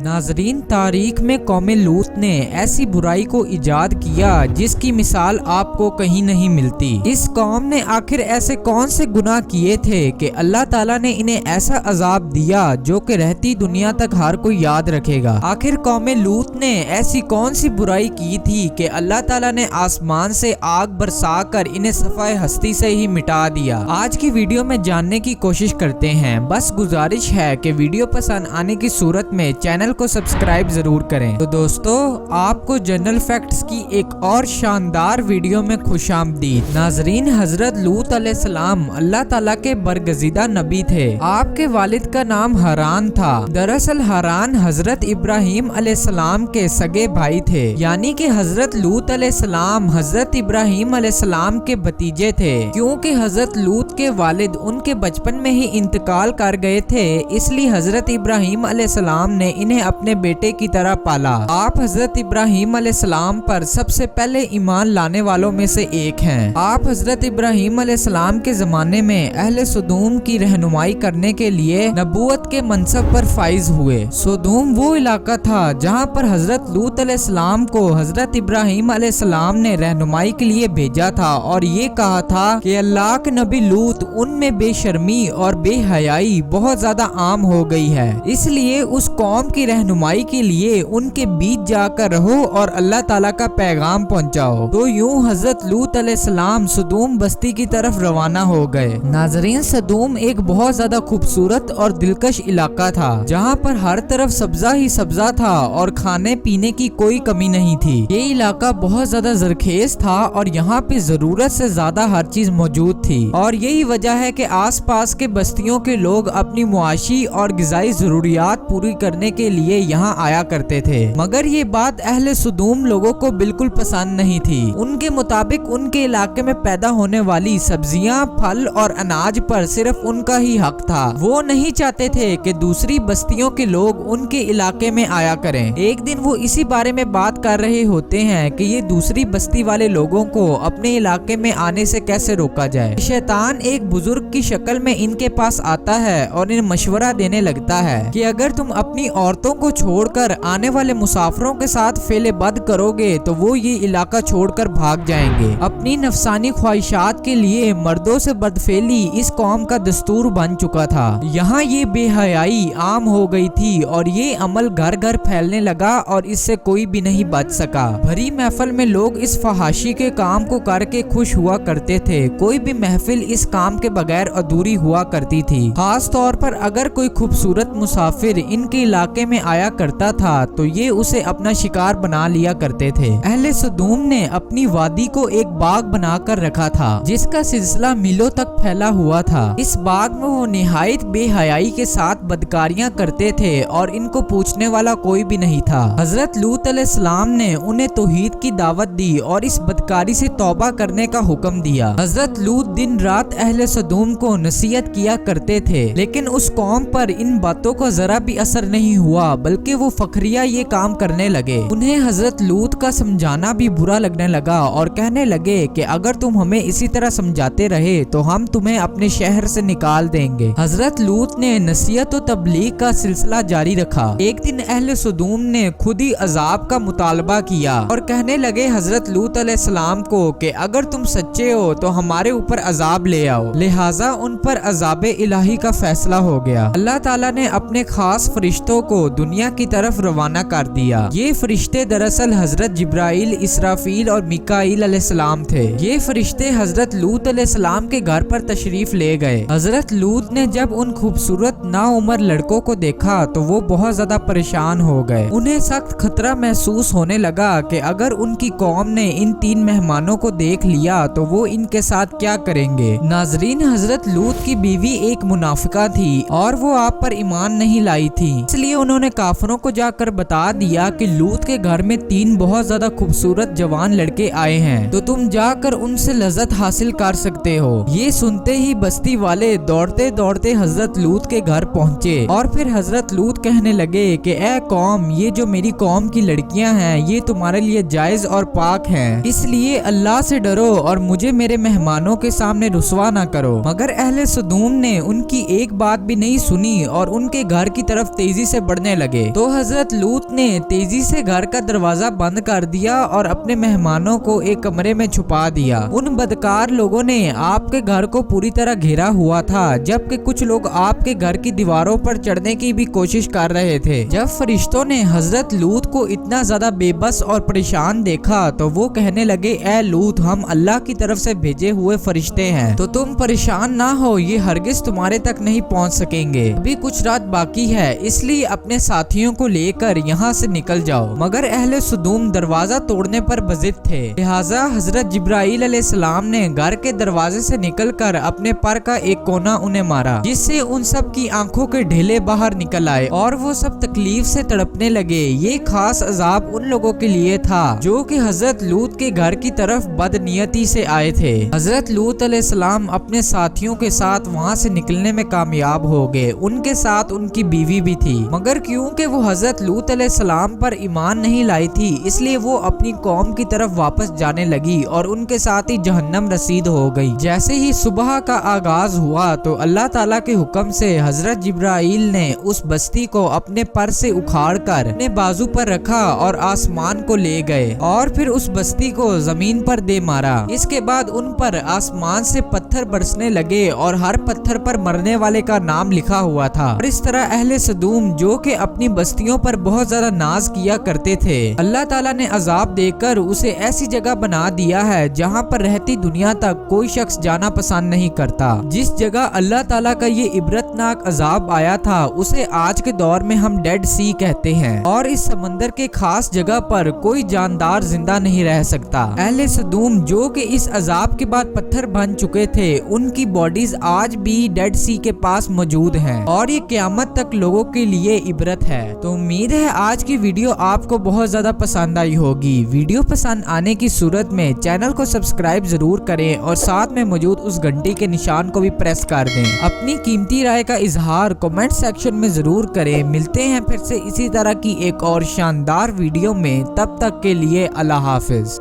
नाजरीन, तारीख में कौम लूत ने ऐसी बुराई को इजाद किया जिसकी मिसाल आपको कहीं नहीं मिलती। इस कौम ने आखिर ऐसे कौन से गुनाह किए थे कि अल्लाह ताला ने इन्हें ऐसा अजाब दिया जो कि रहती दुनिया तक हर कोई याद रखेगा। आखिर कौम लूत ने ऐसी कौन सी बुराई की थी कि अल्लाह ताला ने आसमान से आग बरसा कर इन्हें सफाए हस्ती से ही मिटा दिया। आज की वीडियो में जानने की कोशिश करते हैं। बस गुजारिश है कि वीडियो पसंद आने की सूरत में चैनल को सब्सक्राइब जरूर करें। तो दोस्तों, आपको जनरल फैक्ट्स की एक और शानदार वीडियो में खुशामदीद। नाजरीन, हजरत लूत अलैहिस्सलाम अल्लाह ताला के बरगजीदा नबी थे। आपके वालिद का नाम हारान था। दरअसल हारान हजरत इब्राहिम अलैहिस्सलाम के सगे भाई थे, यानी कि हजरत लूत अलैहिस्सलाम हजरत इब्राहिम अलैहिस्सलाम के भतीजे थे। क्योंकि हजरत लूत के वालिद उनके बचपन में ही इंतकाल कर गए थे, इसलिए हजरत इब्राहिम अलैहिस्सलाम ने इन्हें अपने बेटे की तरह पाला। आप हजरत इब्राहिम अलैहिस्सलाम पर सबसे पहले ईमान लाने वालों में से एक हैं। आप हजरत इब्राहिम अलैहिस्सलाम के जमाने में अहले सुदूम की रहनुमाई करने के लिए नबूवत के मनसब पर फाइज हुए। सुदूम वो इलाका था जहाँ पर हजरत लूत अलैहिस्सलाम को हजरत इब्राहिम अलैहिस्सलाम ने रहनुमाई के लिए भेजा था और ये कहा था कि अल्लाह के नबी लूत उनमें बेशर्मी और बेहयाई बहुत ज्यादा आम हो गई है, इसलिए उस कौम की रहनुमाई के लिए उनके बीच जाकर रहो और अल्लाह ताला का पैगाम पहुंचाओ। तो यूं हजरत लूत अलैहिस्सलाम सदूम बस्ती की तरफ रवाना हो गए। नाजरीन, सदूम एक बहुत ज्यादा खूबसूरत और दिलकश इलाका था जहाँ पर हर तरफ सब्जा ही सब्जा था और खाने पीने की कोई कमी नहीं थी। ये इलाका बहुत ज्यादा जरखेज था और यहाँ पे जरूरत से ज्यादा हर चीज मौजूद थी और यही वजह है कि आस पास के बस्तियों के लोग अपनी मुआशी और गिजाई जरूरियात पूरी करने के लिए यहाँ आया करते थे। मगर ये बात अहले सुदूम लोगों को बिल्कुल पसंद नहीं थी। उनके मुताबिक उनके इलाके में पैदा होने वाली सब्जियां, फल और अनाज पर सिर्फ उनका ही हक था। वो नहीं चाहते थे कि दूसरी बस्तियों के लोग उनके इलाके में आया करें। एक दिन वो इसी बारे में बात कर रहे होते हैं कि ये दूसरी बस्ती वाले लोगों को अपने इलाके में आने से कैसे रोका जाए। शैतान एक बुजुर्ग की शक्ल में इनके पास आता है और इन्हें मशवरा देने लगता है कि अगर तुम अपनी औरतों को छोड़कर आने वाले मुसाफिरों के साथ फेले बद करोगे तो वो ये इलाका छोड़कर भाग जाएंगे। अपनी नफसानी ख्वाहिशात के लिए मर्दों से बदफेली इस कौम का दस्तूर बन चुका था। यहाँ ये बेहयाई आम हो गई थी और ये अमल घर घर फैलने लगा और इससे कोई भी नहीं बच सका। भरी महफिल में लोग इस फहाशी के काम को करके खुश हुआ करते थे। कोई भी महफिल इस काम के बगैर अधूरी हुआ करती थी। खास तौर पर अगर कोई खूबसूरत मुसाफिर इनके इलाके में आया करता था तो ये उसे अपना शिकार बना लिया करते थे। अहले सदूम ने अपनी वादी को एक बाग बनाकर रखा था जिसका सिलसिला मीलों तक फैला हुआ था। इस बाग में वो निहायत बेहयाई के साथ बदकारियां करते थे और इनको पूछने वाला कोई भी नहीं था। हजरत लूत अलैहिस्सलाम ने उन्हें तौहीद की दावत दी और इस बदकारी से तौबा करने का हुक्म दिया। हजरत लूत दिन रात अहले सदूम को नसीहत किया करते थे, लेकिन उस कौम पर इन बातों का जरा भी असर नहीं हुआ, बल्कि वो फखरिया ये काम करने लगे। उन्हें हजरत लूत का समझाना भी बुरा लगने लगा और कहने लगे कि अगर तुम हमें इसी तरह समझाते रहे तो हम तुम्हें अपने शहर से निकाल देंगे। हजरत लूत ने नसीहत और तबलीग का सिलसिला जारी रखा। एक दिन अहले सुदूम ने खुद ही अजाब का मुतालबा किया और कहने लगे हजरत लूत अलैहिस्सलाम को कि अगर तुम सच्चे हो तो हमारे ऊपर अजाब ले आओ। लिहाजा उन पर अजाब इलाही का फैसला हो गया। अल्लाह ताला ने अपने खास फरिश्तों को दुनिया की तरफ रवाना कर दिया। ये फरिश्ते दरअसल हजरत जिब्राइल, इसराफील और मिकाईल अलैहिस्सलाम थे। ये फरिश्ते हजरत लूत अलैहिस्सलाम के घर पर तशरीफ ले गए। हजरत लूत ने जब उन खूबसूरत नाउम्र लड़कों को देखा तो वो बहुत ज्यादा परेशान हो गए। उन्हें सख्त खतरा महसूस होने लगा कि अगर उनकी कौम ने इन 3 मेहमानों को देख लिया तो वो इनके साथ क्या करेंगे। नाजरीन, हजरत लूत की बीवी एक मुनाफिका थी और वो आप पर ईमान नहीं लाई थी, इसलिए उन्होंने काफिरों को जाकर बता दिया कि लूत के घर में 3 बहुत ज्यादा खूबसूरत जवान लड़के आए हैं हैं तो तुम जाकर उनसे लज्जत हासिल कर सकते हो। ये सुनते ही बस्ती वाले दौड़ते दौड़ते हजरत लूत के घर पहुंचे और फिर हजरत लूत कहने लगे कि ए कौम, ये जो मेरी कौम की लड़कियां हैं ये तुम्हारे लिए जायज और पाक हैं, इसलिए अल्लाह से डरो और मुझे मेरे मेहमानों के सामने रुसवा ना करो। मगर अहले सदूम ने उनकी एक बात भी नहीं सुनी और उनके घर की तरफ तेजी से बढ़ने लगे। तो हजरत लूत ने तेजी से घर का दरवाजा बंद कर दिया और अपने मेहमानों को एक कमरे में छुपा दिया। उन बदकार लोगों ने आपके घर को पूरी तरह घेरा हुआ था, जबकि कुछ लोग आपके घर की दीवारों पर चढ़ने की भी कोशिश कर रहे थे। जब फरिश्तों ने हजरत लूत को इतना ज्यादा बेबस और परेशान देखा तो वो कहने लगे, ए लूत, हम अल्लाह की तरफ से भेजे हुए फरिश्ते हैं, तो तुम परेशान ना हो, ये हरगिज तुम्हारे तक नहीं पहुंच सकेंगे। अभी कुछ रात बाकी है, इसलिए अपने साथियों को लेकर यहाँ से निकल जाओ। मगर अहले सदूम दरवाजा तोड़ने पर बजिद थे, लिहाजा हजरत जिब्राइल अलैहिस्सलाम ने घर के दरवाजे से निकलकर अपने पर का एक कोना उन्हें मारा, जिससे उन सब की आंखों के ढेले बाहर निकल आए और वो सब तकलीफ से तड़पने लगे। ये खास अजाब उन लोगों के लिए था जो कि हजरत लूत के घर की तरफ बदनियती से आए थे। हजरत लूत अलैहिस्सलाम अपने साथियों के साथ वहाँ से निकलने में कामयाब हो गए। उनके साथ उनकी बीवी भी थी, मगर क्योंकि वो हजरत लूत अलैहिस्सलाम पर ईमान नहीं लाई थी, इसलिए वो अपनी कौम की तरफ वापस जाने लगी और उनके साथ ही जहन्नम रसीद हो गई। जैसे ही सुबह का आगाज हुआ तो अल्लाह ताला के हुक्म से हजरत जिब्राइल ने उस बस्ती को अपने पर से उखाड़ कर अपने बाजू पर रखा और आसमान को ले गए और फिर उस बस्ती को जमीन पर दे मारा। इसके बाद उन पर आसमान से पत्थर बरसने लगे और हर पत्थर पर मरने वाले का नाम लिखा हुआ था। और इस तरह अहले सदूम जो कि अपनी बस्तियों पर बहुत ज्यादा नाज किया करते थे, अल्लाह ताला ने अजाब देकर उसे ऐसी जगह बना दिया है जहाँ पर रहती दुनिया तक कोई शख्स जाना पसंद नहीं करता। जिस जगह अल्लाह ताला का ये इबरतनाक अजाब आया था उसे आज के दौर में हम डेड सी कहते हैं और इस समंदर के खास जगह पर कोई जानदार जिंदा नहीं रह सकता। अहले सदूम जो कि इस अजाब के बाद पत्थर बन चुके थे, उनकी बॉडीज आज भी डेड सी के पास मौजूद हैं और ये क़यामत तक लोगों के लिए इबरत है। तो उम्मीद है आज की वीडियो आपको बहुत ज्यादा पसंद आई होगी। वीडियो पसंद आने की सूरत में चैनल को सब्सक्राइब जरूर करें और साथ में मौजूद उस घंटी के निशान को भी प्रेस कर दें। अपनी कीमती राय का इजहार कमेंट सेक्शन में जरूर करें। मिलते हैं फिर से इसी तरह की एक और शानदार वीडियो में, तब तक के लिए अल्लाह हाफिज।